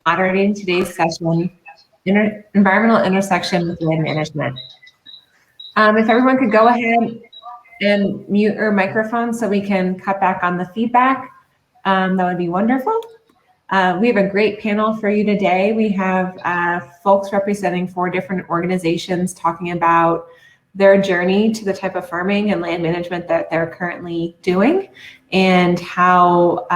moderating today's session, Environmental Intersection with Land Management. If everyone could go ahead and mute your microphone so we can cut back on the feedback, that would be wonderful. We have a great panel for you today. We have folks representing 4 different organizations talking about their journey to the type of farming and land management that they're currently doing, and how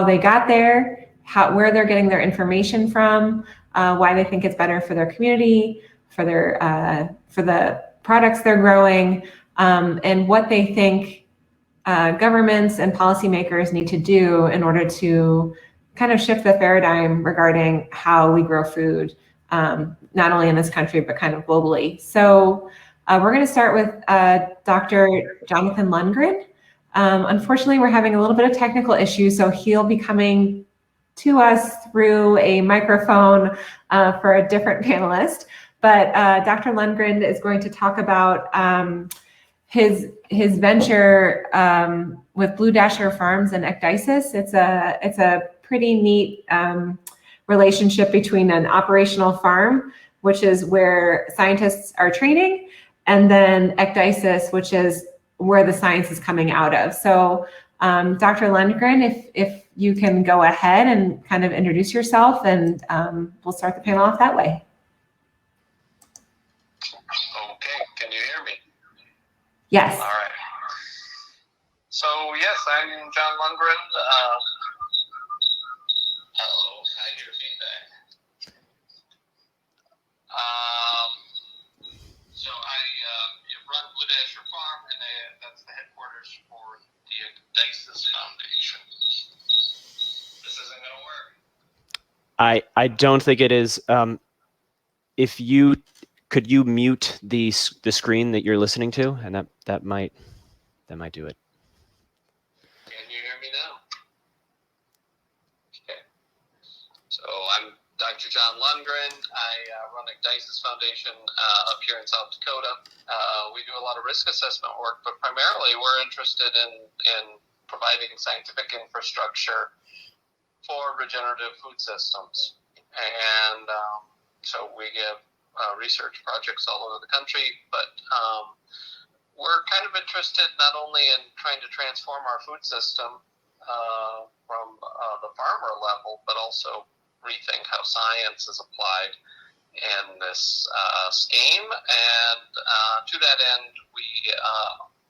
they got there, where they're getting their information from, why they think it's better for their community, for the products they're growing, and what they think governments and policymakers need to do in order to kind of shift the paradigm regarding how we grow food, not only in this country, but kind of globally. So we're going to start with Dr. Jonathan Lundgren. Unfortunately, we're having a little bit of technical issues, so he'll be coming to us through a microphone for a different panelist. But Dr. Lundgren is going to talk about his venture with Blue Dasher Farms and Ecdysis. It's a pretty neat relationship between an operational farm, which is where scientists are training, and then Ecdysis, which is where the science is coming out of. So Dr. Lundgren, if you can go ahead and kind of introduce yourself, and we'll start the panel off that way. Okay, can you hear me? Yes. All right. So yes, I'm John Lundgren. I hear feedback. So I run Blue Dasher Farm, and that's the headquarters for the Ecdysis Foundation. This isn't going to work. I don't think it is. If you could you mute the screen that you're listening to, and that might do it. Can you hear me now? Okay. So I'm Dr. John Lundgren. I run Ecdysis Foundation up here in South Dakota. We do a lot of risk assessment work, but primarily we're interested in providing scientific infrastructure for regenerative food systems. And so we have research projects all over the country, but we're kind of interested not only in trying to transform our food system from the farmer level, but also rethink how science is applied in this scheme. And to that end, we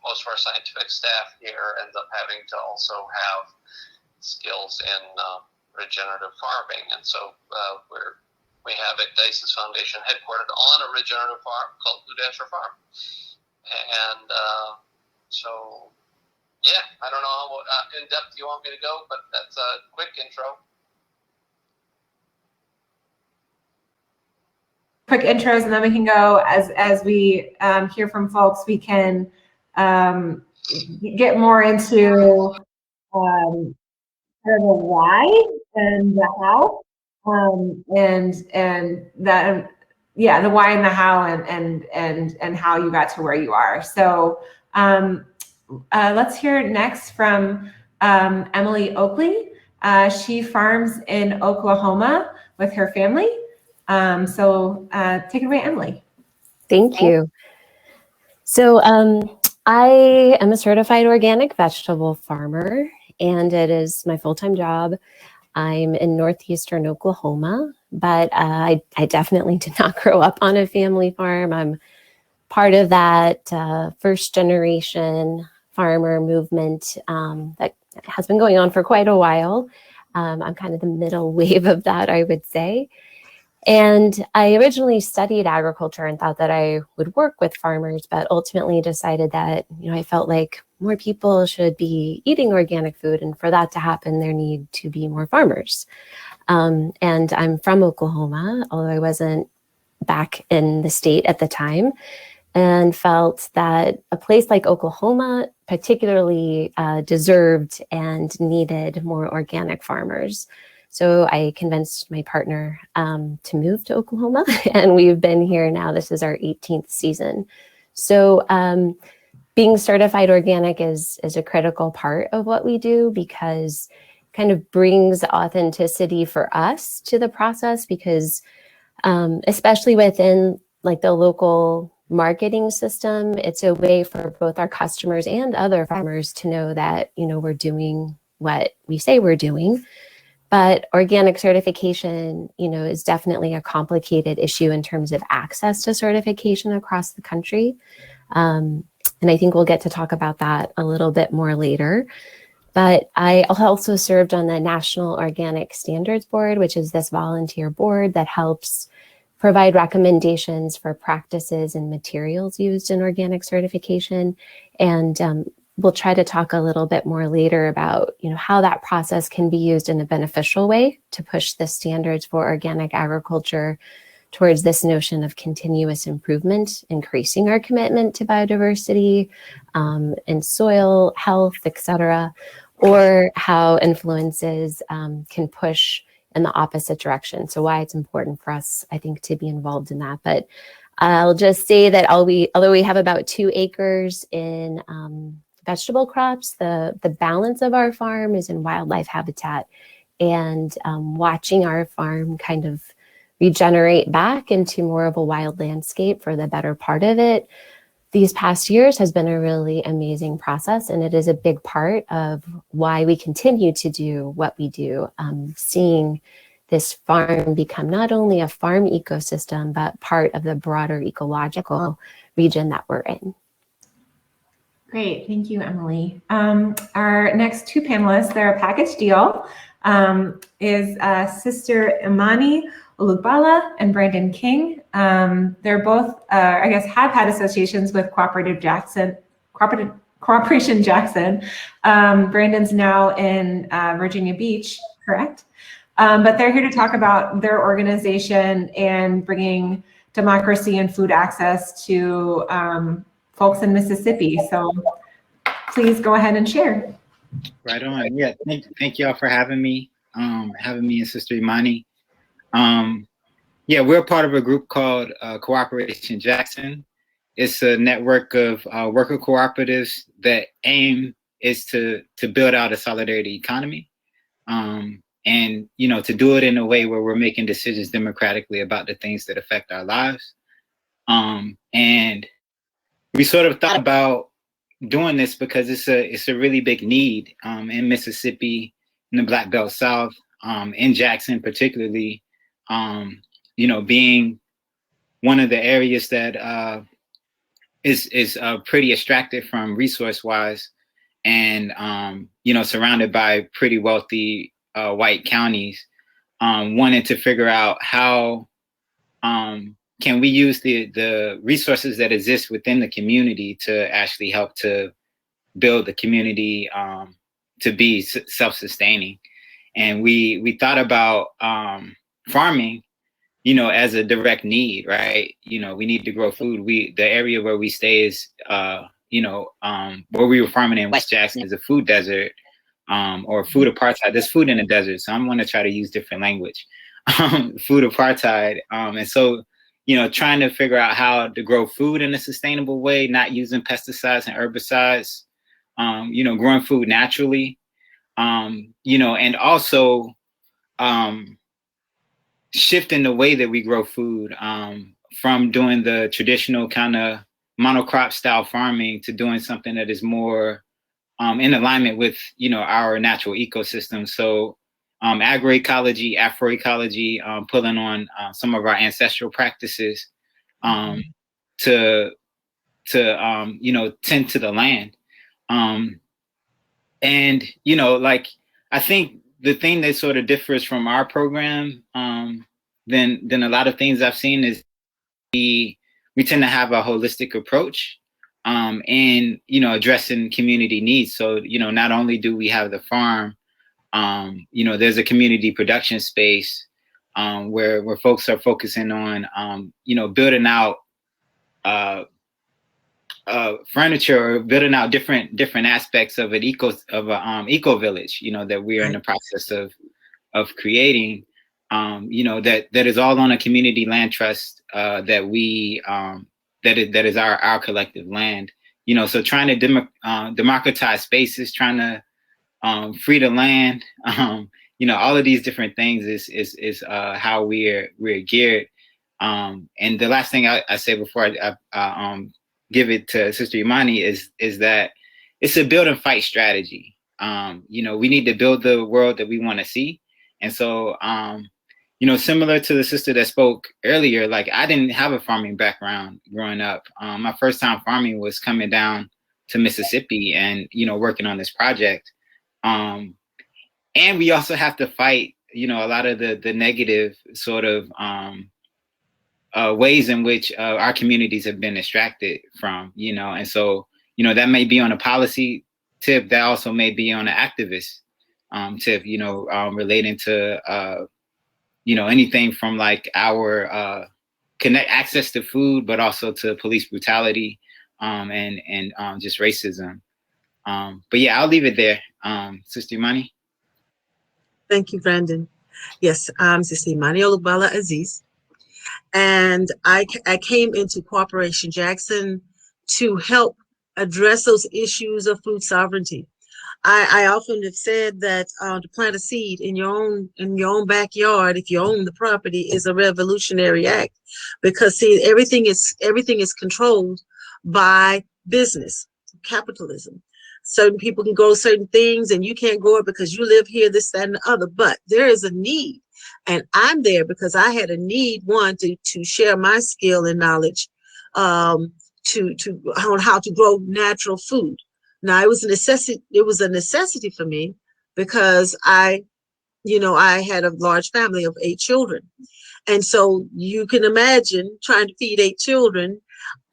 most of our scientific staff here ends up having to also have skills in regenerative farming. And so we have Ecdysis Foundation headquartered on a regenerative farm called Blue Dasher Farm. And so, yeah, I don't know how in depth you want me to go, but that's a quick intro. Quick intros, and then we can go as we hear from folks. We can get more into kind of the why and the how, and that, yeah, the why and the how, and how you got to where you are. So let's hear next from Emily Oakley. She farms in Oklahoma with her family. So take it away, Emily. Thank you. So I am a certified organic vegetable farmer, and it is my full-time job. I'm in northeastern Oklahoma, but I definitely did not grow up on a family farm. I'm part of that first generation farmer movement that has been going on for quite a while. I'm kind of the middle wave of that, I would say. And I originally studied agriculture and thought that I would work with farmers, but ultimately decided that, I felt like more people should be eating organic food. And for that to happen, there need to be more farmers. And I'm from Oklahoma, although I wasn't back in the state at the time, and felt that a place like Oklahoma particularly deserved and needed more organic farmers. So I convinced my partner to move to Oklahoma, and we've been here now. This is our 18th season. So being certified organic is a critical part of what we do, because kind of brings authenticity for us to the process, because especially within like the local marketing system, it's a way for both our customers and other farmers to know that, you know, we're doing what we say we're doing. But organic certification, you know, is definitely a complicated issue in terms of access to certification across the country. And I think we'll get to talk about that a little bit more later. But I also served on the National Organic Standards Board, which is this volunteer board that helps provide recommendations for practices and materials used in organic certification. And we'll try to talk a little bit more later about, you know, how that process can be used in a beneficial way to push the standards for organic agriculture towards this notion of continuous improvement, increasing our commitment to biodiversity and soil health, et cetera, or how influences can push in the opposite direction. So why it's important for us, I think, to be involved in that. But I'll just say that although we have about 2 acres in vegetable crops, the balance of our farm is in wildlife habitat, and watching our farm kind of regenerate back into more of a wild landscape for the better part of it these past years has been a really amazing process, and it is a big part of why we continue to do what we do, seeing this farm become not only a farm ecosystem, but part of the broader ecological region that we're in. Great, thank you, Emily. Our next 2 panelists, they're a package deal, is Sister Imani Olugbala and Brandon King. They're both, I guess, have had associations with Cooperation Jackson. Brandon's now in Virginia Beach, correct? But they're here to talk about their organization and bringing democracy and food access to folks in Mississippi. So please go ahead and share. Right on. Yeah, thank you all for having me and Sister Imani. Yeah, we're part of a group called Cooperation Jackson. It's a network of worker cooperatives that aim is to build out a solidarity economy, and you know, to do it in a way where we're making decisions democratically about the things that affect our lives. And we sort of thought about doing this because it's a really big need in Mississippi, in the Black Belt South, in Jackson particularly. You know, being one of the areas that is pretty extractive from resource-wise, and you know, surrounded by pretty wealthy white counties, wanted to figure out how can we use the resources that exist within the community to actually help to build the community to be self-sustaining. And we thought about farming, you know, as a direct need, right? You know, we need to grow food. The area where we stay is, you know, where we were farming in West Jackson is a food desert, or food apartheid. There's food in the desert, so I'm going to try to use different language. Food apartheid, and so, you know, trying to figure out how to grow food in a sustainable way, not using pesticides and herbicides, you know, growing food naturally, you know, and also shifting the way that we grow food, from doing the traditional kind of monocrop style farming to doing something that is more in alignment with, you know, our natural ecosystem. So agroecology, afroecology, pulling on some of our ancestral practices to you know, tend to the land. And, you know, like, I think the thing that sort of differs from our program than a lot of things I've seen is we tend to have a holistic approach in, you know, addressing community needs. So, you know, not only do we have the farm, you know, there's a community production space where folks are focusing on, you know, building out furniture, or building out different aspects of an eco village, you know, that we're in the process of creating, you know, that is all on a community land trust that we that is our collective land, you know. So trying to democratize spaces, trying to free to land, you know, all of these different things is how we're geared. And the last thing I say before I give it to Sister Imani is that it's a build and fight strategy. You know, we need to build the world that we want to see. And so, you know, similar to the sister that spoke earlier, like I didn't have a farming background growing up. My first time farming was coming down to Mississippi and, you know, working on this project. And we also have to fight, you know, a lot of the negative sort of ways in which our communities have been extracted from, you know. And so, you know, that may be on a policy tip, that also may be on an activist tip, you know, relating to, you know, anything from like our access to food, but also to police brutality and just racism. But yeah, I'll leave it there. Sister Imani. Thank you, Brandon. Yes, I'm Sister Imani Olugbala Aziz. And I came into Cooperation Jackson to help address those issues of food sovereignty. I often have said that to plant a seed in your own backyard, if you own the property, is a revolutionary act, because see, everything is controlled by business, capitalism. Certain people can grow certain things and you can't grow it because you live here, this, that, and the other. But there is a need, and I'm there because I had a need, one, to share my skill and knowledge on how to grow natural food. Now, it was a necessity for me because I had a large family of 8 children. And so you can imagine trying to feed 8 children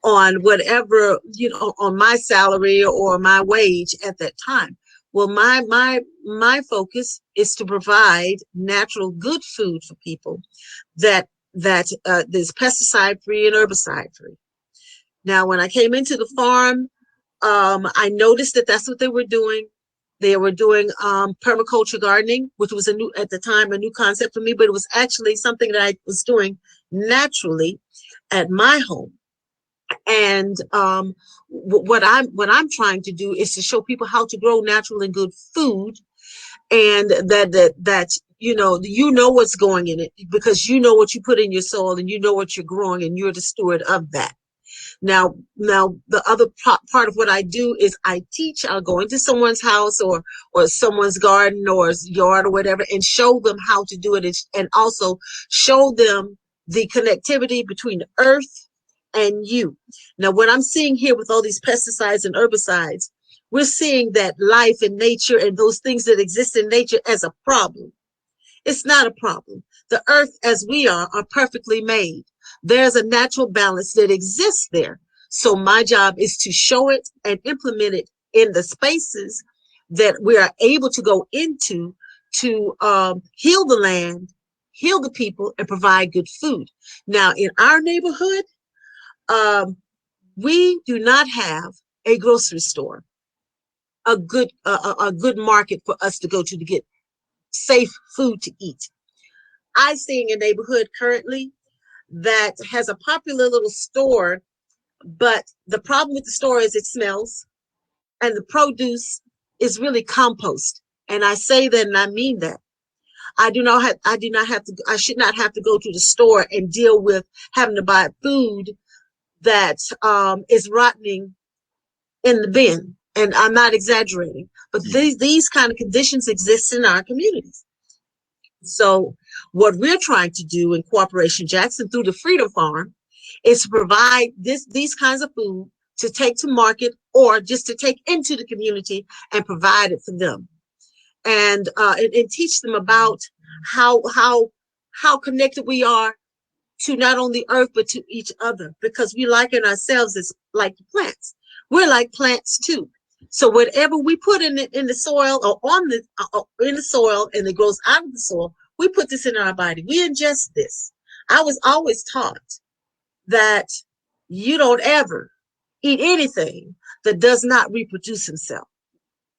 on whatever, you know, on my salary or my wage at that time. Well, my focus is to provide natural, good food for people that is pesticide free and herbicide free. Now, when I came into the farm, I noticed that that's what they were doing. They were doing permaculture gardening, which was at the time a new concept for me, but it was actually something that I was doing naturally at my home. And what I'm trying to do is to show people how to grow natural and good food, and that you know what's going in it, because you know what you put in your soil and you know what you're growing, and you're the steward of that. Now, the other part of what I do is I teach. I'll go into someone's house or someone's garden or yard or whatever, and show them how to do it, and also show them the connectivity between the earth and you. Now, what I'm seeing here with all these pesticides and herbicides, we're seeing that life in nature and those things that exist in nature as a problem. It's not a problem. The earth, as we are perfectly made. There's a natural balance that exists there. So my job is to show it and implement it in the spaces that we are able to go into to heal the land, heal the people, and provide good food. Now, in our neighborhood, we do not have a grocery store, a good market for us to go to get safe food to eat. I'm seeing a neighborhood currently that has a popular little store, but the problem with the store is it smells, and the produce is really compost. And I say that, and I mean that. I should not have to go to the store and deal with having to buy food that is rotting in the bin. And I'm not exaggerating, but these kind of conditions exist in our communities. So what we're trying to do in Cooperation Jackson through the Freedom Farm is to provide these kinds of food to take to market, or just to take into the community and provide it for them, and teach them about how connected we are to not only earth but to each other, because we liken ourselves as like plants. We're like plants too. So whatever we put in the soil or in the soil, and it grows out of the soil, we put this in our body. We ingest this. I was always taught that you don't ever eat anything that does not reproduce itself.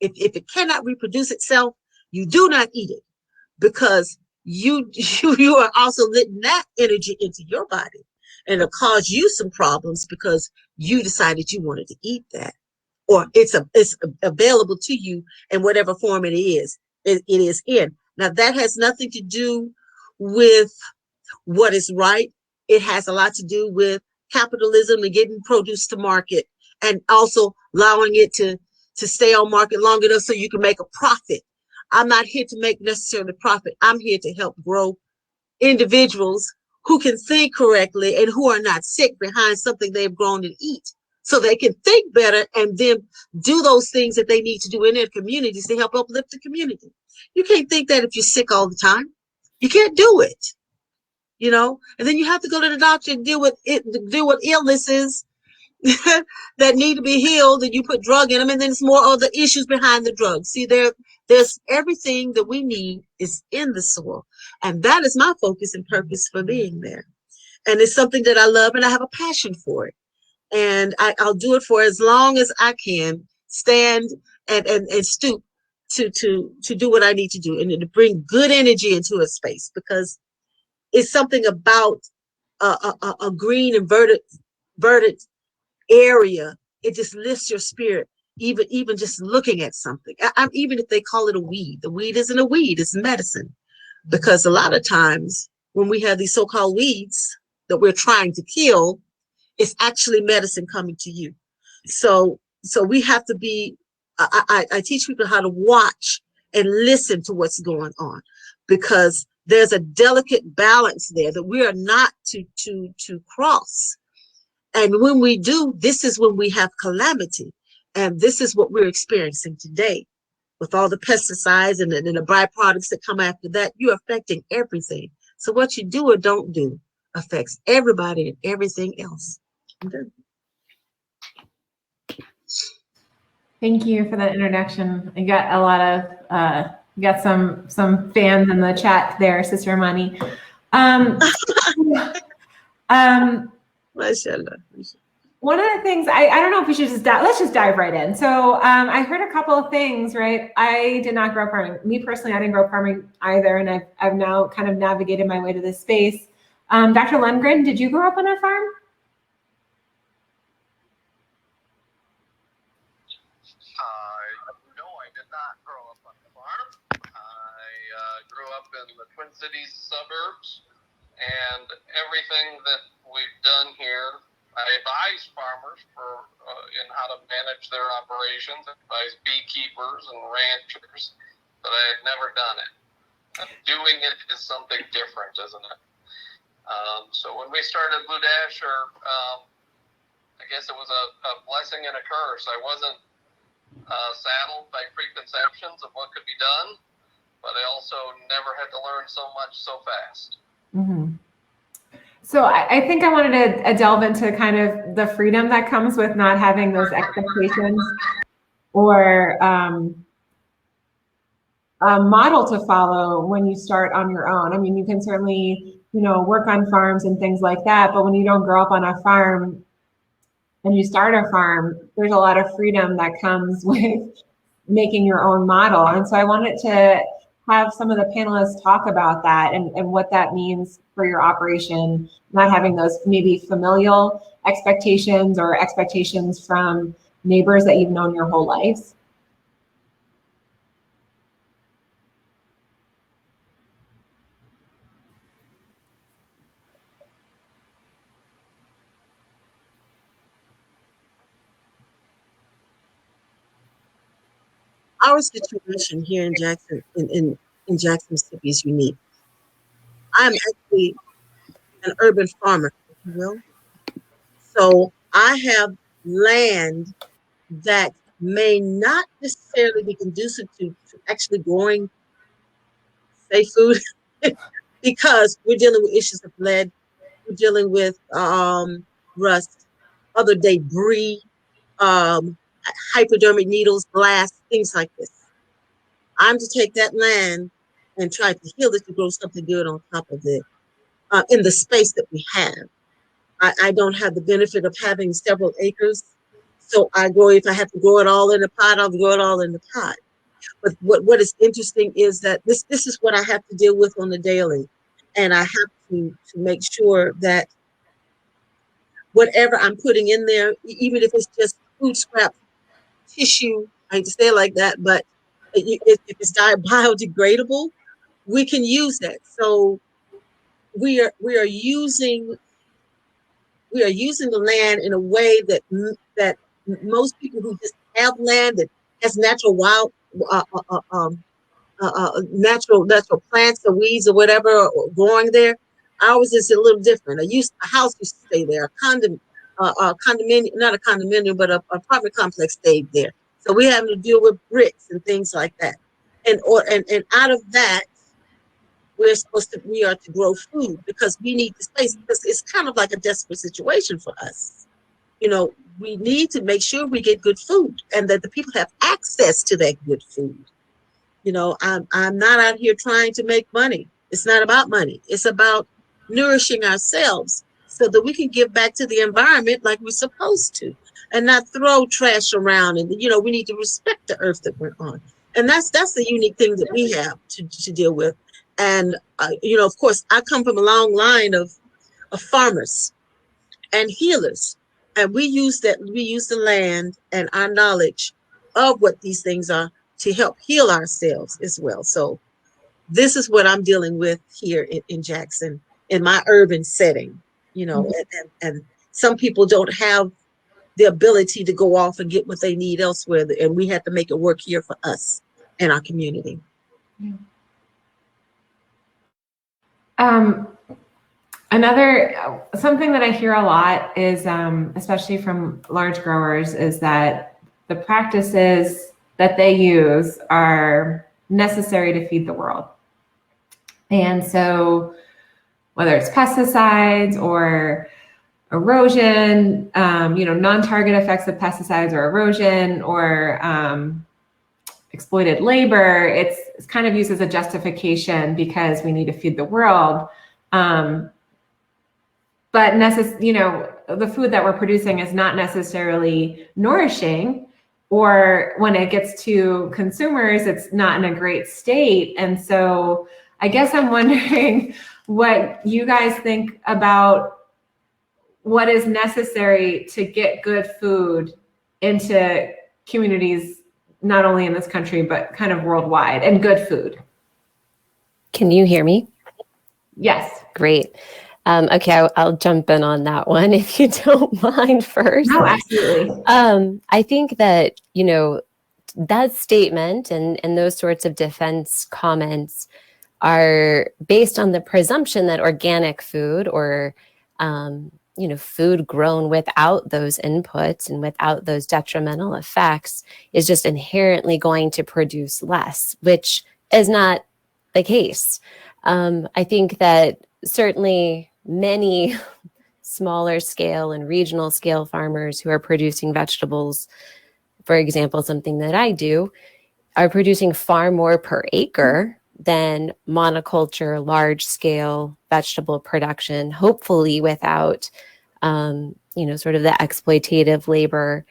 If it cannot reproduce itself, you do not eat it, because you are also letting that energy into your body, and it'll cause you some problems because you decided you wanted to eat that. or it's available to you in whatever form it is in. Now that has nothing to do with what is right. It has a lot to do with capitalism and getting produce to market, and also allowing it to stay on market long enough so you can make a profit. I'm not here to make necessarily profit. I'm here to help grow individuals who can think correctly and who are not sick behind something they've grown and eat, so they can think better and then do those things that they need to do in their communities to help uplift the community. You can't think that if you're sick all the time. You can't do it, you know. And then you have to go to the doctor and deal with illnesses that need to be healed, and you put drug in them, and then it's more of the issues behind the drugs. See, there's everything that we need is in the soil, and that is my focus and purpose for being there. And it's something that I love, and I have a passion for it, and I'll do it for as long as I can stand and stoop to do what I need to do, and to bring good energy into a space, because it's something about a green and verdant area. It just lifts your spirit, even just looking at something. Even if they call it a weed, the weed isn't a weed, it's medicine. Because a lot of times when we have these so-called weeds that we're trying to kill, it's actually medicine coming to you. So we have to be, I teach people how to watch and listen to what's going on, because there's a delicate balance there that we are not to cross. And when we do, this is when we have calamity. And this is what we're experiencing today with all the pesticides and the byproducts that come after that. You're affecting everything. So what you do or don't do affects everybody and everything else. Thank you for that introduction. I got a lot of, you got some fans in the chat there, Sister Imani. One of the things, I don't know if we should just let's just dive right in. So I heard a couple of things, right? I did not grow up farming. Me personally, I didn't grow up farming either, and I've now kind of navigated my way to this space. Dr. Lundgren, did you grow up on a farm? No, I did not grow up on a farm. I grew up in the Twin Cities suburbs, and everything that we've done here, I advise farmers in how to manage their operations. I advise beekeepers and ranchers, but I had never done it. Doing it is something different, isn't it? So when we started Blue Dasher, I guess it was a blessing and a curse. I wasn't saddled by preconceptions of what could be done, but I also never had to learn so much so fast. Mm-hmm. So I think I wanted to delve into kind of the freedom that comes with not having those expectations or a model to follow when you start on your own. I mean, you can certainly, work on farms and things like that, but when you don't grow up on a farm and you start a farm, there's a lot of freedom that comes with making your own model. And so I wanted to have some of the panelists talk about that and what that means for your operation, not having those maybe familial expectations or expectations from neighbors that you've known your whole lives. Our situation here in Jackson, in Jackson, Mississippi, is unique. I'm actually an urban farmer, if you will. So I have land that may not necessarily be conducive to actually growing safe food because we're dealing with issues of lead, we're dealing with rust, other debris, hypodermic needles, glass, things like this. I'm to take that land and try to heal it to grow something good on top of it in the space that we have. I don't have the benefit of having several acres. So if I have to grow it all in a pot, I'll grow it all in the pot. But what is interesting is that this is what I have to deal with on the daily. And I have to make sure that whatever I'm putting in there, even if it's just food scraps tissue. I hate to say it like that, but if it's biodegradable, we can use that. So we are using the land in a way that most people who just have land that has natural wild natural plants or weeds or whatever growing there. Ours is a little different. A house used to stay there. Condominium, not a condominium, but a apartment complex stayed there. So we having to deal with bricks and things like that. And out of that, we are to grow food because we need the space, because it's kind of like a desperate situation for us. You know, we need to make sure we get good food and that the people have access to that good food. You know, I'm not out here trying to make money. It's not about money. It's about nourishing ourselves so that we can give back to the environment like we're supposed to, and not throw trash around. And you know, we need to respect the earth that we're on, and that's the unique thing that we have to deal with. And you know, of course, I come from a long line of farmers and healers, and we use the land and our knowledge of what these things are to help heal ourselves as well. So this is what I'm dealing with here in Jackson, in my urban setting, you know. And some people don't have the ability to go off and get what they need elsewhere, and we have to make it work here for us and our community. Something that I hear a lot is, especially from large growers, is that the practices that they use are necessary to feed the world. And so whether it's pesticides or erosion, you know, non-target effects of pesticides or erosion or exploited labor, it's kind of used as a justification because we need to feed the world. But you know, the food that we're producing is not necessarily nourishing, or when it gets to consumers, it's not in a great state. And so I guess I'm wondering what you guys think about what is necessary to get good food into communities, not only in this country, but kind of worldwide, and good food. Can you hear me? Yes. Great. Okay, I'll jump in on that one if you don't mind first. No, absolutely. I think that, you know, that statement and those sorts of defense comments are based on the presumption that organic food or, you know, food grown without those inputs and without those detrimental effects is just inherently going to produce less, which is not the case. I think that certainly many smaller scale and regional scale farmers who are producing vegetables, for example, something that I do, are producing far more per acre than monoculture, large scale vegetable production, hopefully without, you know, sort of the exploitative labor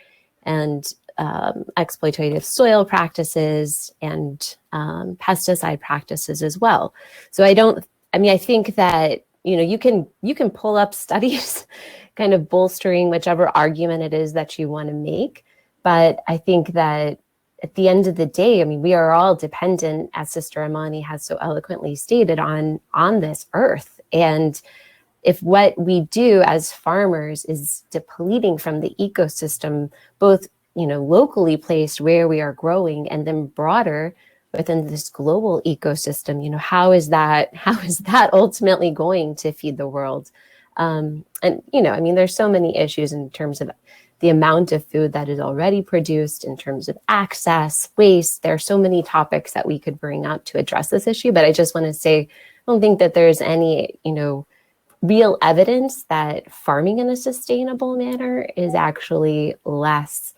and exploitative soil practices and pesticide practices as well. So I think that, you know, you can pull up studies kind of bolstering whichever argument it is that you want to make. But I think that at the end of the day, I mean, we are all dependent, as Sister Imani has so eloquently stated, on this earth. And if what we do as farmers is depleting from the ecosystem, both, you know, locally placed where we are growing and then broader within this global ecosystem, you know, how is that ultimately going to feed the world? And, you know, I mean, there's so many issues in terms of the amount of food that is already produced, in terms of access, waste. There are so many topics that we could bring up to address this issue. But I just want to say, I don't think that there's any, you know, real evidence that farming in a sustainable manner is actually less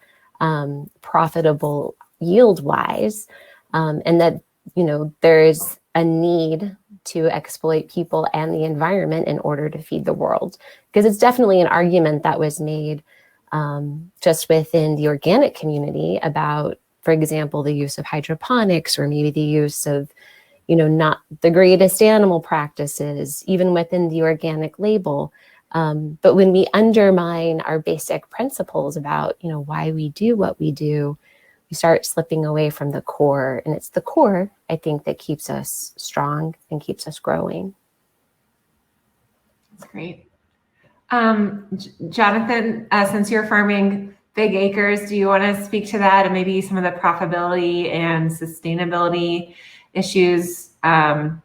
profitable yield-wise. And that, you know, there's a need to exploit people and the environment in order to feed the world. Because it's definitely an argument that was made just within the organic community about, for example, the use of hydroponics, or maybe the use of, you know, not the greatest animal practices, even within the organic label. But when we undermine our basic principles about, why we do what we do, we start slipping away from the core. And it's the core, I think, that keeps us strong and keeps us growing. That's great. Jonathan, since you're farming big acres, do you want to speak to that and maybe some of the profitability and sustainability issues that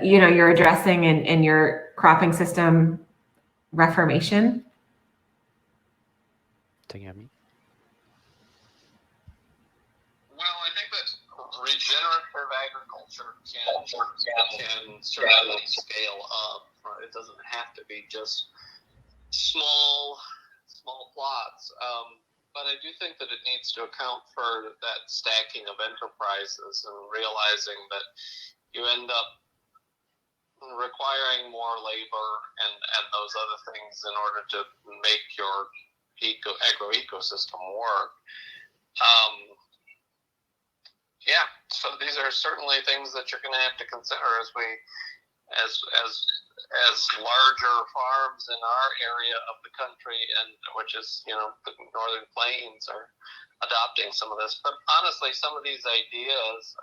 you're addressing in your cropping system reformation? Taking me. Well, I think that regenerative agriculture can certainly scale up. It doesn't have to be just small plots. But I do think that it needs to account for that stacking of enterprises and realizing that you end up requiring more labor and those other things in order to make your agro-ecosystem work. Yeah, so these are certainly things that you're going to have to consider as larger farms in our area of the country, and which is the Northern Plains, are adopting some of this. But honestly, some of these ideas,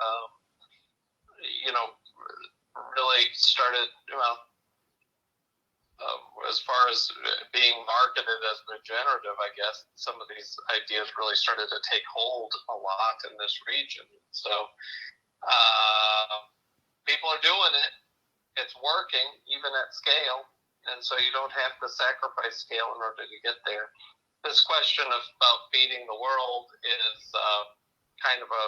really started as far as being marketed as regenerative, I guess some of these ideas really started to take hold a lot in this region. So people are doing it. It's working, even at scale. And so you don't have to sacrifice scale in order to get there. This question about feeding the world is kind of a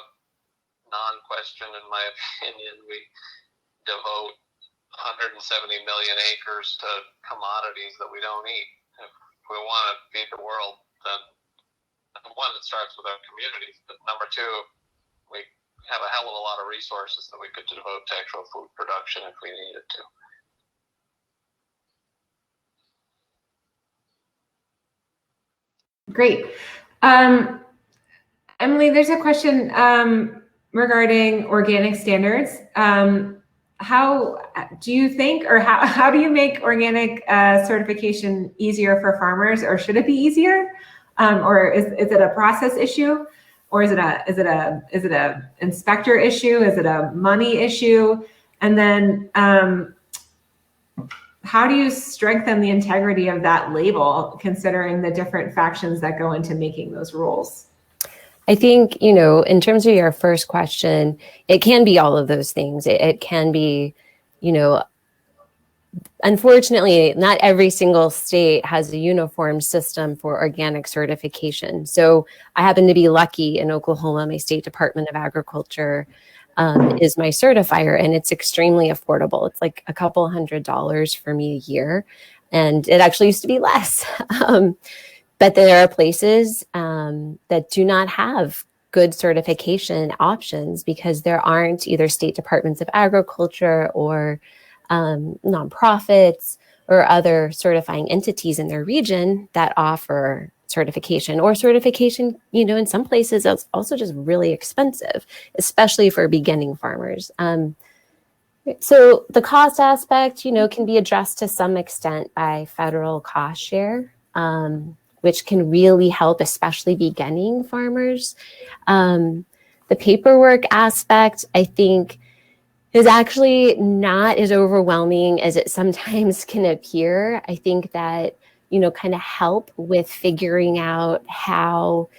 non-question, in my opinion. We devote 170 million acres to commodities that we don't eat. If we want to feed the world, then number one, it starts with our communities. But number two, we have a hell of a lot of resources that we could devote to actual food production if we needed to. Great. Emily, there's a question regarding organic standards. How do you think, or how do you make organic certification easier for farmers, or should it be easier? Or is it a process issue, or is it a inspector issue? Is it a money issue? And then how do you strengthen the integrity of that label, considering the different factions that go into making those rules? I think, in terms of your first question, it can be all of those things. It can be, unfortunately, not every single state has a uniform system for organic certification. So I happen to be lucky in Oklahoma. My state Department of Agriculture is my certifier, and it's extremely affordable. It's like a couple $100 for me a year. And it actually used to be less. But there are places that do not have good certification options because there aren't either state departments of agriculture or nonprofits or other certifying entities in their region that offer certification, or certification, in some places it's also just really expensive, especially for beginning farmers. So the cost aspect, can be addressed to some extent by federal cost share, which can really help, especially beginning farmers. The paperwork aspect, I think, is actually not as overwhelming as it sometimes can appear. I think that, kind of help with figuring out how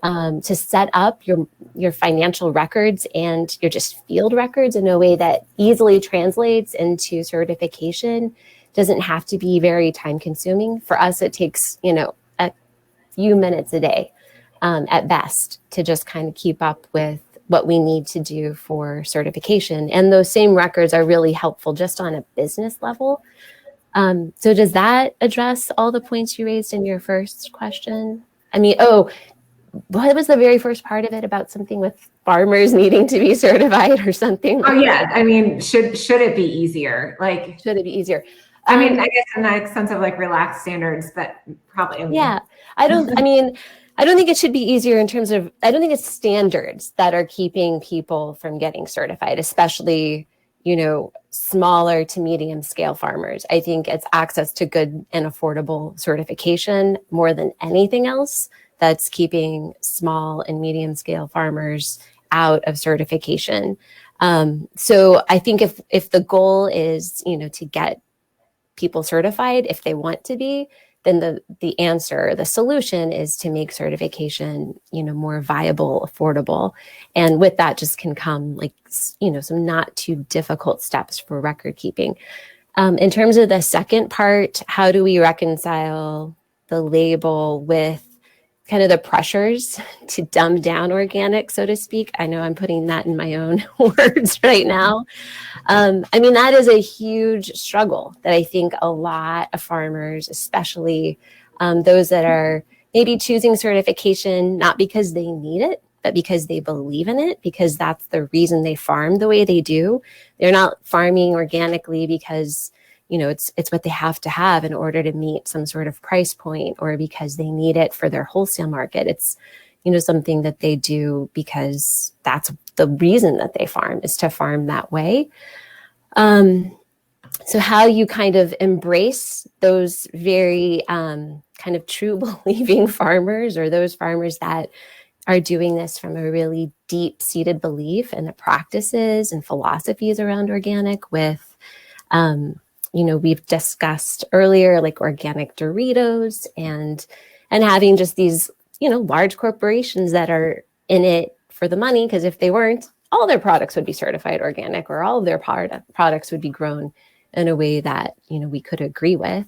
to set up your financial records and your just field records in a way that easily translates into certification doesn't have to be very time consuming. For us, it takes, a few minutes a day at best to just kind of keep up with what we need to do for certification. And those same records are really helpful just on a business level. So does that address all the points you raised in your first question? I mean, what was the very first part of it about something with farmers needing to be certified or something? Oh yeah, I mean, should it be easier? Like, should it be easier? I mean, I guess in the sense of like relaxed standards, but probably. Yeah, I don't think it should be easier in terms of, I don't think it's standards that are keeping people from getting certified, especially, smaller to medium scale farmers. I think it's access to good and affordable certification more than anything else that's keeping small and medium scale farmers out of certification. So I think if the goal is, to get people certified, if they want to be, then the answer, the solution is to make certification, more viable, affordable. And with that just can come some not too difficult steps for record keeping. In terms of the second part, how do we reconcile the label with kind of the pressures to dumb down organic, so to speak? I know I'm putting that in my own words right now. That is a huge struggle that I think a lot of farmers, especially those that are maybe choosing certification, not because they need it, but because they believe in it, because that's the reason they farm the way they do. They're not farming organically because it's what they have to have in order to meet some sort of price point, or because they need it for their wholesale market. It's, something that they do because that's the reason that they farm, is to farm that way. So how you kind of embrace those very kind of true believing farmers, or those farmers that are doing this from a really deep-seated belief in the practices and philosophies around organic with, we've discussed earlier, like organic Doritos and having just these, large corporations that are in it for the money, because if they weren't, all their products would be certified organic, or all of their products would be grown in a way that, we could agree with.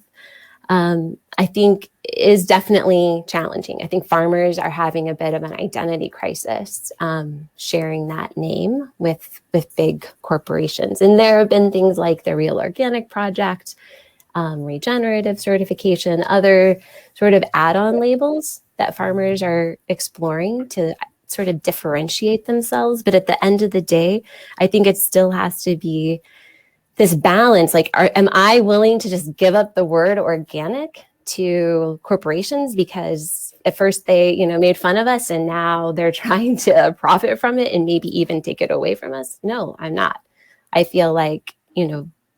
I think is definitely challenging. I think farmers are having a bit of an identity crisis, sharing that name with big corporations. And there have been things like the Real Organic Project, regenerative certification, other sort of add-on labels that farmers are exploring to sort of differentiate themselves. But at the end of the day, I think it still has to be this balance. Like, am I willing to just give up the word organic to corporations because at first they, made fun of us and now they're trying to profit from it and maybe even take it away from us? No, I'm not. I feel like,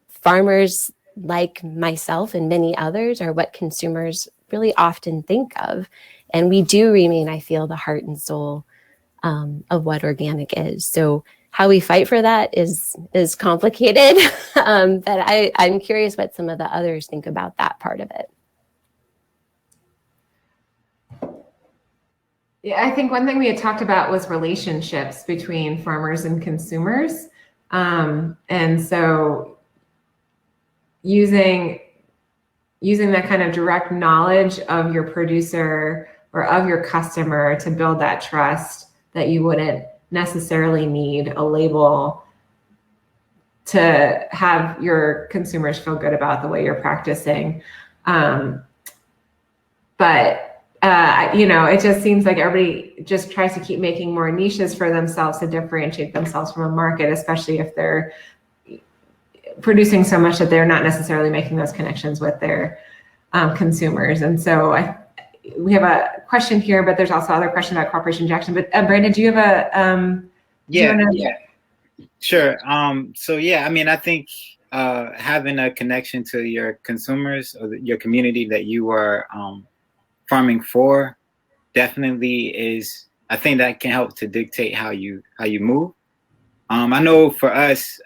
farmers like myself and many others are what consumers really often think of. And we do remain, I feel, the heart and soul of what organic is. So how we fight for that is complicated, but I'm curious what some of the others think about that part of it. Yeah, I think one thing we had talked about was relationships between farmers and consumers. And so using that kind of direct knowledge of your producer or of your customer to build that trust that you wouldn't necessarily need a label to have your consumers feel good about the way you're practicing. It just seems like everybody just tries to keep making more niches for themselves to differentiate themselves from a market, especially if they're producing so much that they're not necessarily making those connections with their consumers. And so we have a question here, but there's also other question about Corporation Jackson. But Brandon, do you have a Yeah. Sure. I think having a connection to your consumers or your community that you are farming for definitely is, I think that can help to dictate how you move. I know for us,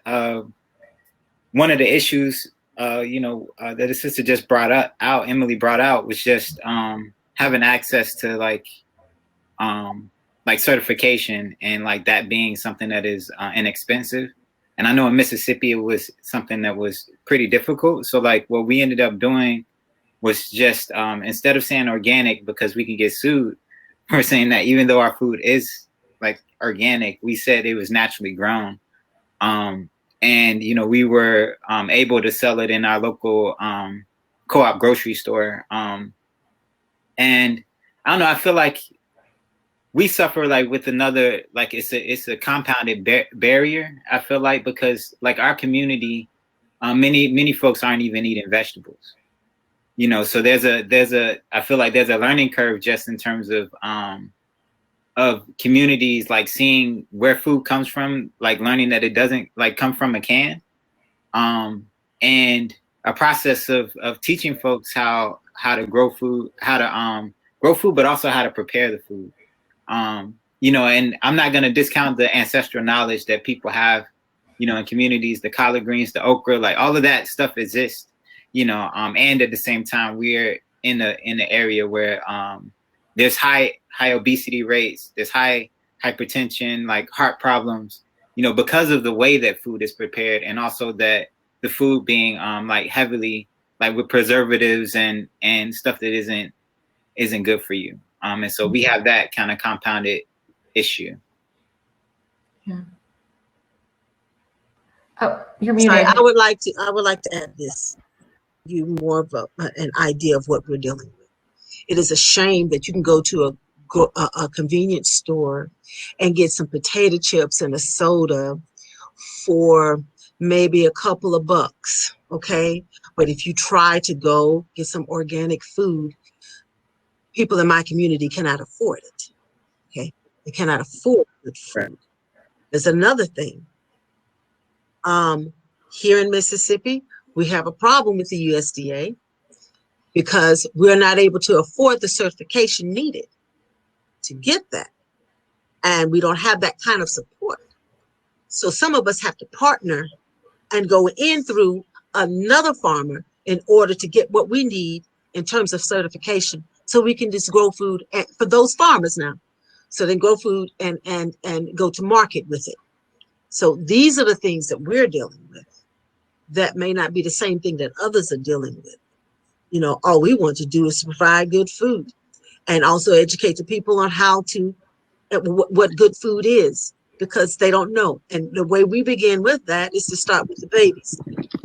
one of the issues that the sister just Emily brought out, was just having access to like certification, and like that being something that is inexpensive. And I know in Mississippi it was something that was pretty difficult. So like what we ended up doing was just instead of saying organic because we can get sued, we're saying that even though our food is like organic, we said it was naturally grown. And we were able to sell it in our local co-op grocery store. And I don't know, I feel like we suffer like with another, like it's a compounded barrier, I feel like, because like our community, many folks aren't even eating vegetables, so I feel like there's a learning curve just in terms of of communities, like seeing where food comes from, like learning that it doesn't like come from a can, and a process of teaching folks how to grow food, how to grow food, but also how to prepare the food. You know, and I'm not going to discount the ancestral knowledge that people have, you know, in communities, the collard greens, the okra, like all of that stuff exists, you know, and at the same time, we're in the area where there's high obesity rates, there's high hypertension, like heart problems, you know, because of the way that food is prepared, and also that the food being like heavily like with preservatives and stuff that isn't good for you. And so we have that kind of compounded issue. Yeah. Oh, you're muted. Sorry, I would like to add this, you more of an idea of what we're dealing with. It is a shame that you can go to a convenience store and get some potato chips and a soda for maybe a couple of bucks, okay? But if you try to go get some organic food, people in my community cannot afford it, okay? They cannot afford good food. There's another thing. Here in Mississippi, we have a problem with the USDA because we're not able to afford the certification needed to get that. And we don't have that kind of support. So some of us have to partner and go in through another farmer in order to get what we need in terms of certification, so we can just grow food for those farmers now. So then grow food and go to market with it. So these are the things that we're dealing with that may not be the same thing that others are dealing with. You know, all we want to do is provide good food and also educate the people on how to, what good food is, because they don't know. And the way we begin with that is to start with the babies.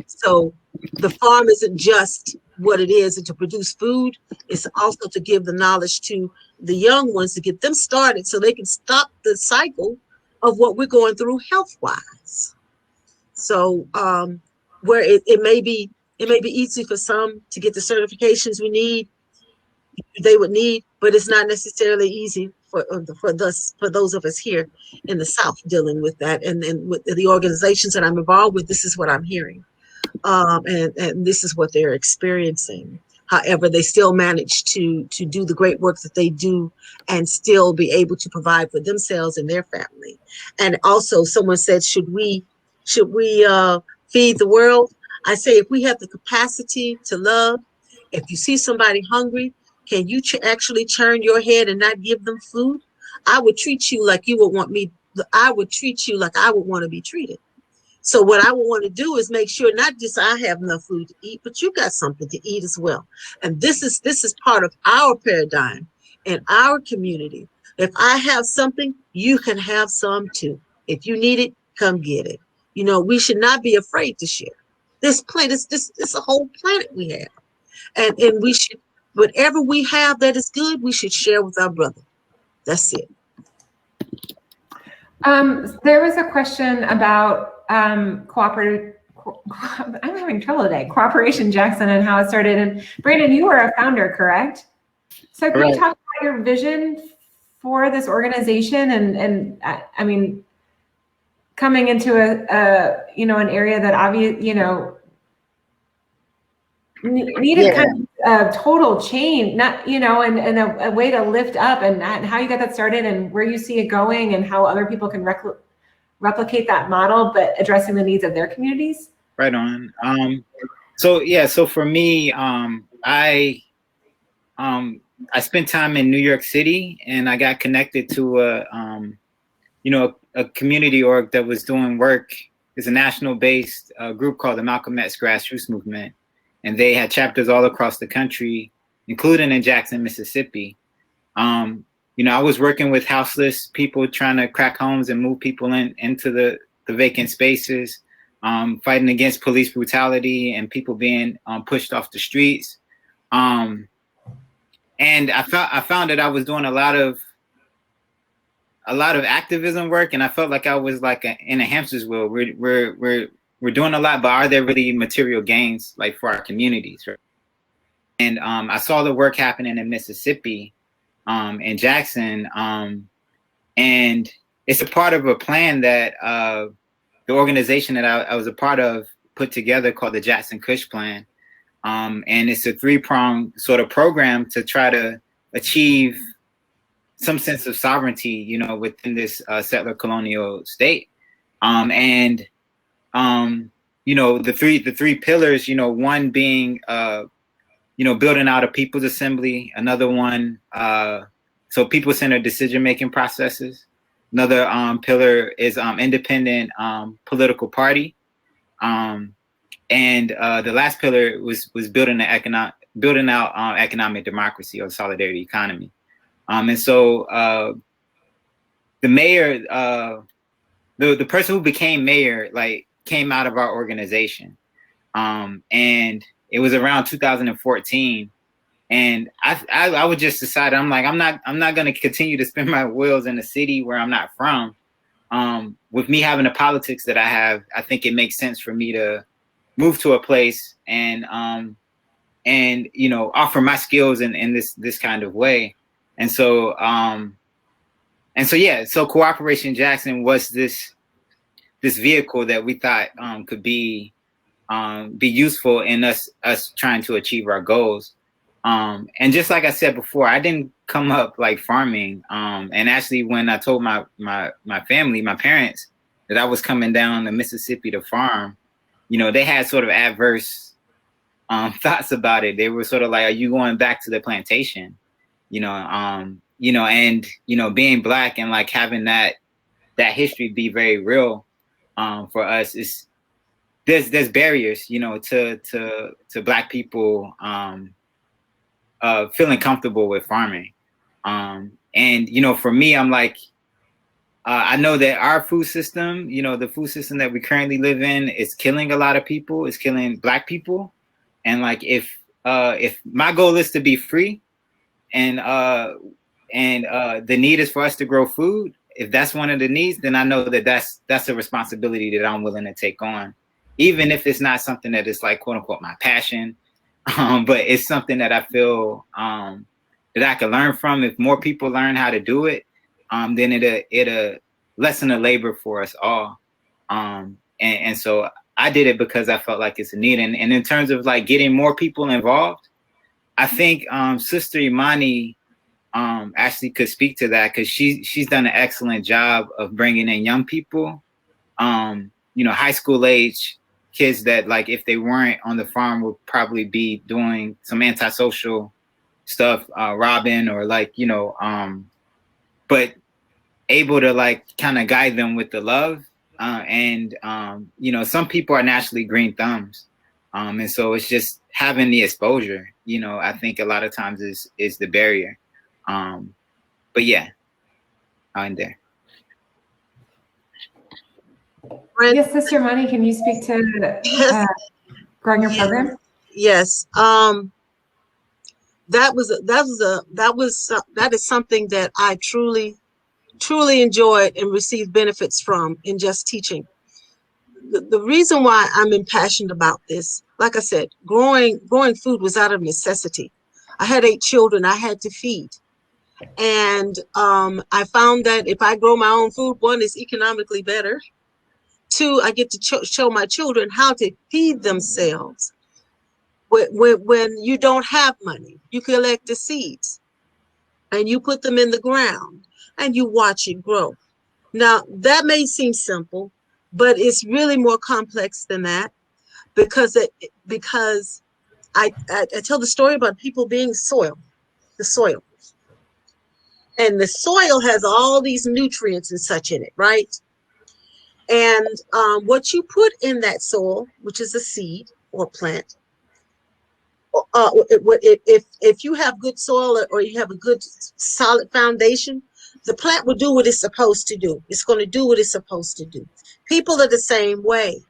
So the farm isn't just what it is and to produce food, it's also to give the knowledge to the young ones to get them started so they can stop the cycle of what we're going through health-wise. So where it may be easy for some to get the certifications they would need, but it's not necessarily easy for those of us here in the South dealing with that. And with the organizations that I'm involved with, this is what I'm hearing. And this is what they're experiencing. However, they still manage to do the great work that they do and still be able to provide for themselves and their family. And also, someone said, should we feed the world? I say, if we have the capacity to love, if you see somebody hungry, can you actually turn your head and not give them food? I would treat you like you would want me. I would treat you like I would want to be treated. So what I would want to do is make sure not just I have enough food to eat, but you got something to eat as well. And this is part of our paradigm in our community. If I have something, you can have some too. If you need it, come get it. You know, we should not be afraid to share. This planet, this a whole planet we have. And we should, whatever we have that is good, we should share with our brother. That's it. There was a question about cooperative. I'm having trouble today. Cooperation Jackson and how it started. And Brandon, you were a founder, correct? So can you talk about your vision for this organization and I mean, coming into an area that obviously, needed kind of a total change, not, and a way to lift up and how you got that started and where you see it going and how other people can replicate that model, but addressing the needs of their communities. Right on. So for me, I spent time in New York City, and I got connected to a community org that was doing work. It's a national-based group called the Malcolm X Grassroots Movement, and they had chapters all across the country, including in Jackson, Mississippi. I was working with houseless people, trying to crack homes and move people into the vacant spaces, fighting against police brutality and people being pushed off the streets. And I found that I was doing a lot of activism work, and I felt like I was like in a hamster's wheel. We're doing a lot, but are there really material gains like for our communities? Right? And I saw the work happening in Mississippi, in Jackson, And it's a part of a plan that the organization that I was a part of put together called the Jackson Kush Plan. And it's a 3-pronged sort of program to try to achieve some sense of sovereignty, you know, within this settler colonial state. And you know, the three pillars, you know, one being, you know, building out a people's assembly, another one, so people-centered decision-making processes. Another pillar is independent political party. And the last pillar was building out economic democracy or solidarity economy. And so the mayor, the person who became mayor, like, came out of our organization. And it was around 2014. And I would just decide, I'm like, I'm not going to continue to spin my wheels in a city where I'm not from. With me having the politics that I have, I think it makes sense for me to move to a place and you know, offer my skills in this kind of way. And so yeah, so Cooperation Jackson was this vehicle that we thought could be useful in us trying to achieve our goals. And just like I said before, I didn't come up like farming. And actually, when I told my family, my parents, that I was coming down to Mississippi to farm, you know, they had sort of adverse thoughts about it. They were sort of like, "Are you going back to the plantation?" You know, and you know, being Black and like having that history be very real for us is there's barriers, you know, to Black people feeling comfortable with farming. And you know, for me, I'm like, I know that our food system, you know, the food system that we currently live in is killing a lot of people. It's killing Black people. And like, if my goal is to be free and the need is for us to grow food, if that's one of the needs, then I know that that's a responsibility that I'm willing to take on, even if it's not something that is like, quote unquote, my passion. But it's something that I feel that I can learn from. If more people learn how to do it, then it'll lessen the labor for us all. And so I did it because I felt like it's a need. And in terms of like getting more people involved, I think Sister Imani actually could speak to that, because she's done an excellent job of bringing in young people, you know, high school age kids that, like, if they weren't on the farm would probably be doing some antisocial stuff, robbing or like, you know, but able to like kind of guide them with the love. And you know, some people are naturally green thumbs. And so it's just having the exposure, you know, I think a lot of times is the barrier. But yeah, I'm there. Yes, Sister Imani, can you speak to growing your program? Yes. That is something that I truly enjoyed and received benefits from in just teaching. The reason why I'm impassioned about this, like I said, growing food was out of necessity. I had 8 children I had to feed. And I found that if I grow my own food, 1, it's economically better. 2, I get to show my children how to feed themselves. When you don't have money, you collect the seeds and you put them in the ground and you watch it grow. Now, that may seem simple, but it's really more complex than that, because I tell the story about people being the soil. And the soil has all these nutrients and such in it, right? And what you put in that soil, which is a seed or plant, if you have good soil or you have a good solid foundation, the plant will do what it's supposed to do. It's going to do what it's supposed to do. People are the same way.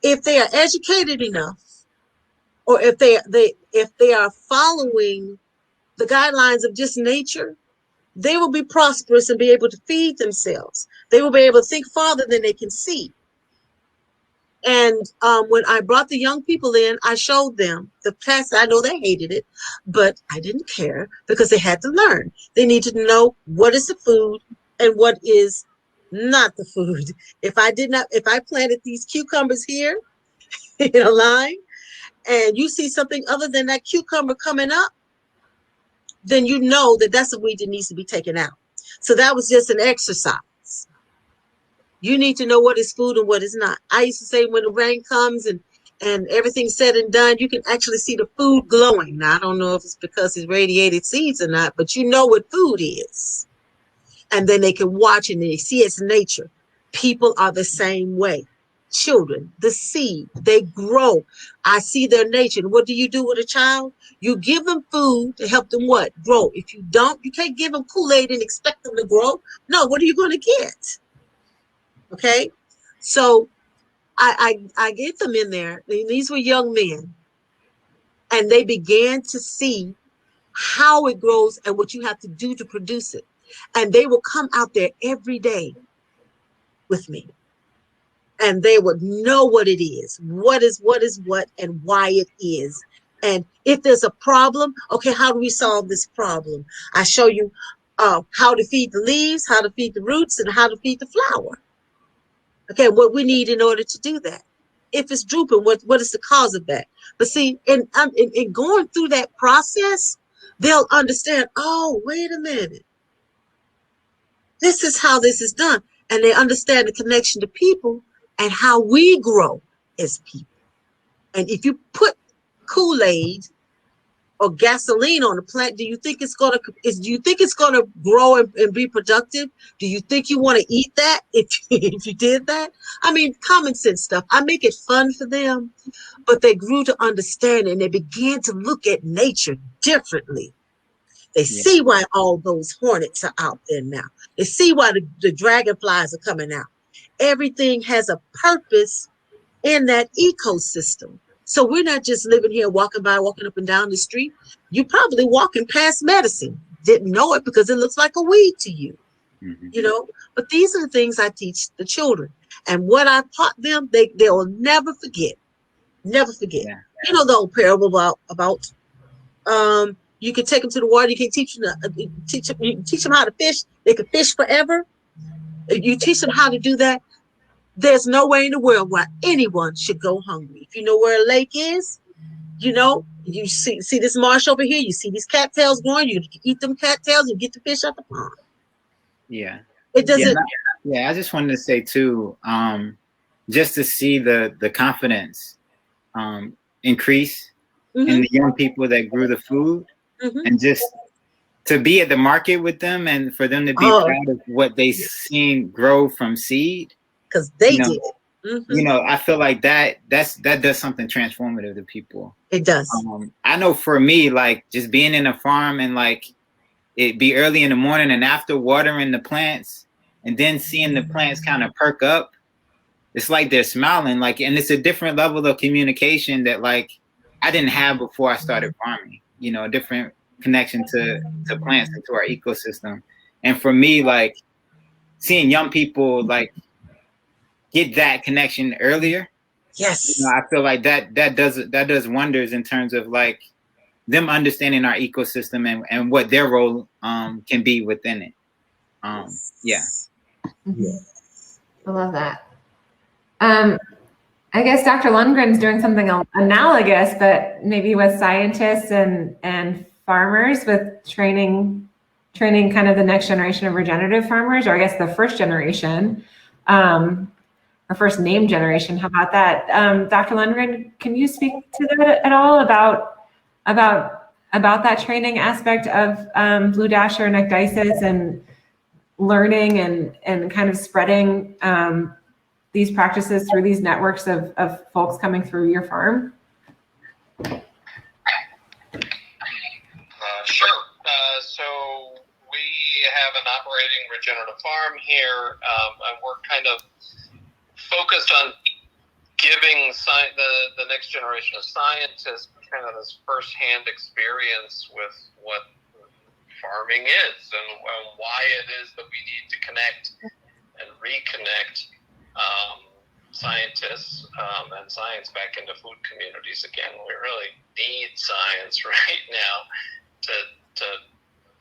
If they are educated enough, or if they are following the guidelines of just nature, they will be prosperous and be able to feed themselves. They will be able to think farther than they can see. And when I brought the young people in, I showed them the plants. I know they hated it, but I didn't care, because they had to learn. They needed to know what is the food, and what is not the food. If I planted these cucumbers here in a line, and you see something other than that cucumber coming up, then you know that that's a weed that needs to be taken out. So that was just an exercise. You need to know what is food and what is not. I used to say when the rain comes and everything's said and done, you can actually see the food glowing. Now, I don't know if it's because it's radiated seeds or not, but you know what food is. And then they can watch and they see its nature. People are the same way. Children, the seed, they grow. I see their nature. And what do you do with a child? You give them food to help them what? Grow. If you don't, you can't give them Kool-Aid and expect them to grow. No, what are you going to get? Okay? So I get them in there. These were young men. And they began to see how it grows and what you have to do to produce it. And they will come out there every day with me. And they would know what it is, what, and why it is. And if there's a problem, okay, how do we solve this problem? I show you how to feed the leaves, how to feed the roots, and how to feed the flower. Okay, what we need in order to do that. If it's drooping, what is the cause of that? But see, in going through that process, they'll understand, oh, wait a minute. This is how this is done. And they understand the connection to people and how we grow as people. And if you put Kool-Aid or gasoline on a plant, do you think it's gonna grow and be productive? Do you think you want to eat that if you did that? I mean, common sense stuff. I make it fun for them, but they grew to understand and they began to look at nature differently. They see why all those hornets are out there now. They see why the dragonflies are coming out. Everything has a purpose in that ecosystem. So we're not just living here, walking up and down the street. You're probably walking past medicine. Didn't know it because it looks like a weed to you. Mm-hmm. You know, but these are the things I teach the children. And what I taught them, they'll never forget. Never forget. Yeah. You know the old parable about you can take them to the water. You can teach them how to fish. They can fish forever. If you teach them how to do that, there's no way in the world why anyone should go hungry. If you know where a lake is, you know, you see this marsh over here, you see these cattails growing, you eat them cattails and get the fish out the pond. Yeah. It doesn't. Yeah, I just wanted to say too, just to see the confidence increase in the young people that grew the food, and just to be at the market with them and for them to be proud of what they seen grow from seed. Because they did. You know, I feel like that does something transformative to people. It does. I know for me, like just being in a farm and like it be early in the morning and after watering the plants and then seeing the plants kind of perk up, it's like they're smiling. Like, and it's a different level of communication that like I didn't have before I started farming. You know, a different connection to plants and to our ecosystem. And for me, like seeing young people like get that connection earlier. Yes. You know, I feel like that does wonders in terms of like them understanding our ecosystem and what their role can be within it. Yeah. Mm-hmm. I love that. I guess Dr. Lundgren's doing something analogous, but maybe with scientists and farmers with training kind of the next generation of regenerative farmers, or I guess the first generation, or first named generation. How about that? Dr. Lundgren, can you speak to that at all about that training aspect of Blue Dasher and Ecdysis and learning and kind of spreading these practices through these networks of folks coming through your farm? Sure. So we have an operating regenerative farm here, and we're kind of focused on giving the next generation of scientists kind of this firsthand experience with what farming is and why it is that we need to connect and reconnect scientists and science back into food communities again. We really need science right now to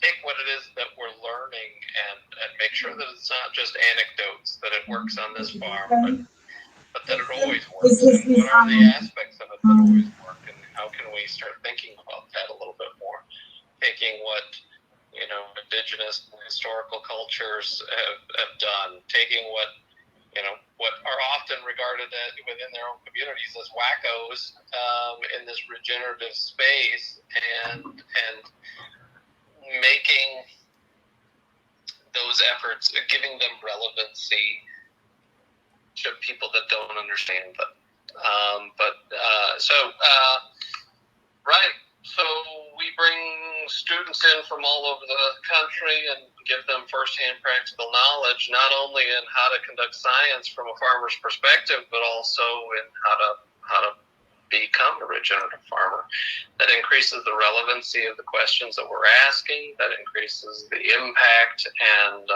take what it is that we're learning and make sure that it's not just anecdotes, that it works on this farm, but that it always works. And what are the aspects of it that always work? And how can we start thinking about that a little bit more? Taking what, indigenous and historical cultures have done, taking what are often regarded within their own communities as wackos in this regenerative space, and making those efforts, giving them relevancy to people that don't understand them. So we bring students in from all over the country and give them firsthand practical knowledge, not only in how to conduct science from a farmer's perspective, but also in how to become a regenerative farmer. That increases the relevancy of the questions that we're asking, that increases the impact and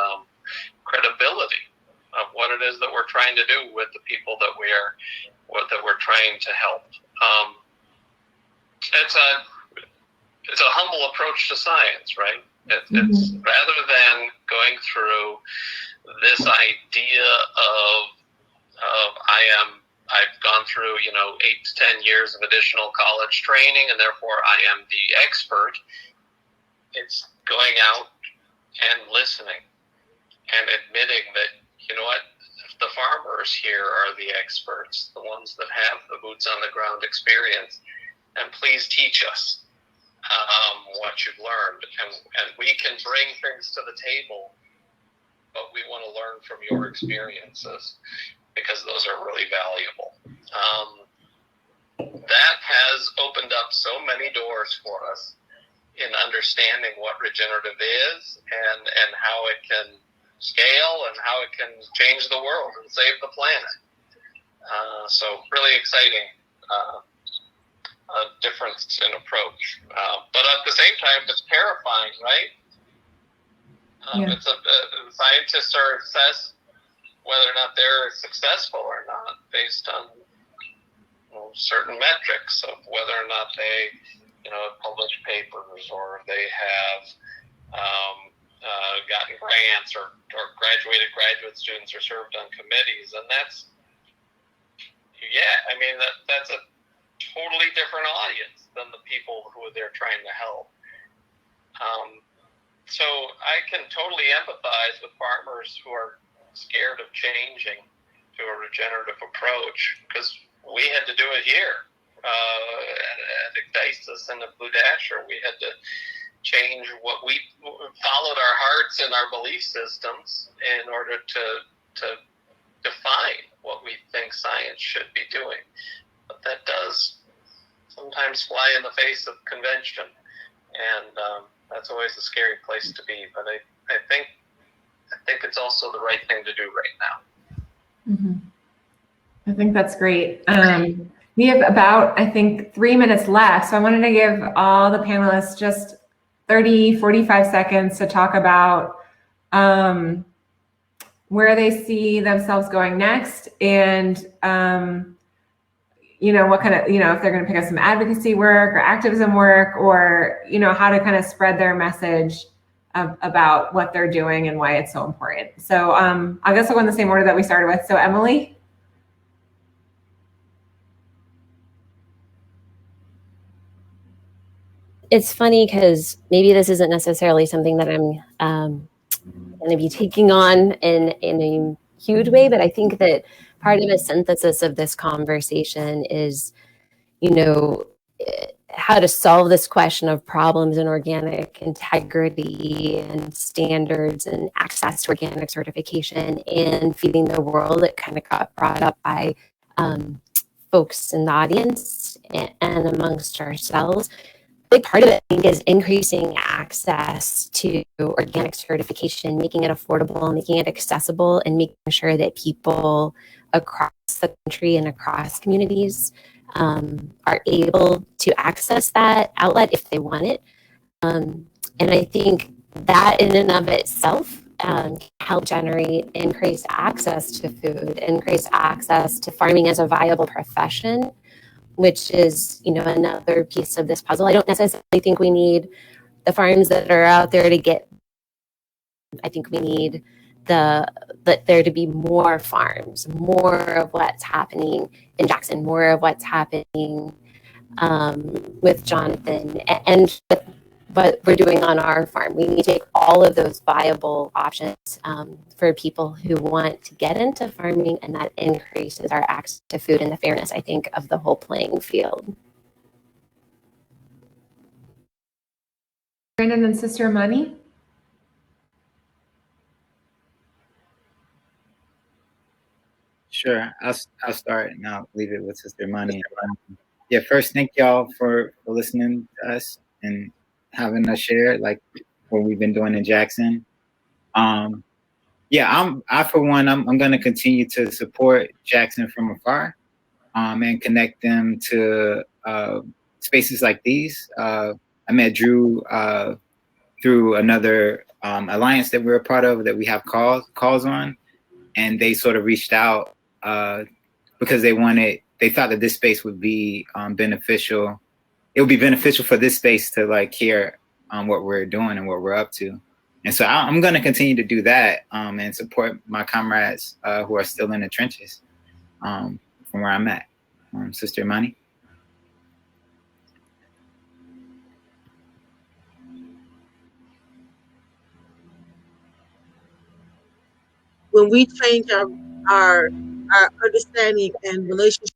credibility of what it is that we're trying to do with the people that we're trying to help. It's a humble approach to science, right? It's rather than going through this idea of I've gone through 8 to 10 years of additional college training and therefore I am the expert. It's going out and listening and admitting that, the farmers here are the experts, the ones that have the boots on the ground experience, and please teach us what you've learned, and we can bring things to the table, but we want to learn from your experiences because those are really valuable. That has opened up so many doors for us in understanding what regenerative is and how it can scale and how it can change the world and save the planet. So really exciting. Difference in approach, but at the same time, it's terrifying, right? Scientists are assessed whether or not they're successful or not based on certain metrics of whether or not they, publish papers or they have gotten grants or graduated graduate students or served on committees, and that's a totally different audience than the people who they're trying to help. So I can totally empathize with farmers who are scared of changing to a regenerative approach, because we had to do it here at Ecdysis and at Blue Dasher. We had to change what we followed our hearts and our belief systems in order to define what we think science should be doing. But that does sometimes fly in the face of convention, and that's always a scary place to be. But I think it's also the right thing to do right now. I think that's great. We have about, 3 minutes left, so I wanted to give all the panelists just 45 seconds to talk about where they see themselves going next, and what kind of, if they're going to pick up some advocacy work or activism work, or, how to kind of spread their message about what they're doing and why it's so important. So I guess I'll go in the same order that we started with. So Emily? It's funny because maybe this isn't necessarily something that I'm going to be taking on in a huge way, but I think that part of a synthesis of this conversation is, how to solve this question of problems in organic integrity and standards and access to organic certification and feeding the world. It kind of got brought up by folks in the audience and amongst ourselves. A big part of it, I think, is increasing access to organic certification, making it affordable, making it accessible, and making sure that people across the country and across communities are able to access that outlet if they want it. And I think that in and of itself can help generate increased access to food, increased access to farming as a viable profession, which is, another piece of this puzzle. I don't necessarily think we need the farms that are out there to get. I think we need there to be more farms, more of what's happening in Jackson, more of what's happening with Jonathan, and with what we're doing on our farm. We need to take all of those viable options for people who want to get into farming, and that increases our access to food and the fairness, I think, of the whole playing field. Brandon and Sister Imani? Sure, I'll start and I'll leave it with Sister Imani. Yeah, first, thank y'all for listening to us and having us share like what we've been doing in Jackson. Yeah, I for one, I'm going to continue to support Jackson from afar, and connect them to spaces like these. I met Drew through another alliance that we're a part of that we have calls on, and they sort of reached out because they thought that this space would be beneficial. It would be beneficial for this space to like hear what we're doing and what we're up to. And so I'm going to continue to do that and support my comrades who are still in the trenches from where I'm at. Sister Imani? When we change our understanding and relationship